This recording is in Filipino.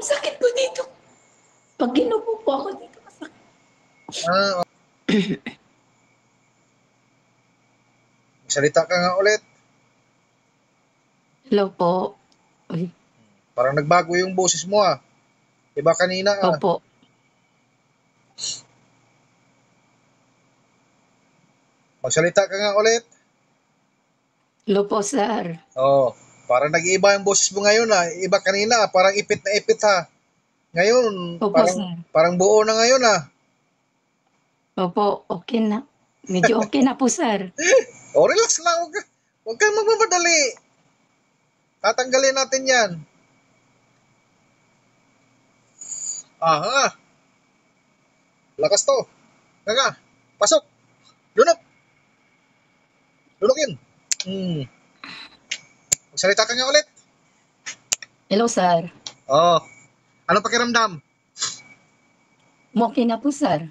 sakit po dito. Pag ginupo po ako dito, masakit. Salita ka nga ulit. Hello po. Uy, Parang nagbago yung boses mo ah. Iba kanina ah. opo. Magsalita ka nga ulit. Hello po, sir. Oh, parang nag-iiba yung boses mo ngayon ah. Iba kanina, parang ipit na ipit ha. Ngayon, Opo, parang sir. parang buo na ngayon ah. Opo, okay na. Medyo okay na po, sir. Oh, relax lang. Huwag kang magmamadali. Tatanggalin natin yan. Aha. Lakas to. Nga. Pasok. Lunok. Lunokin. Magsalita ka nga ulit. Hello, sir. Oh. Ano pakiramdam? Okay na po, sir.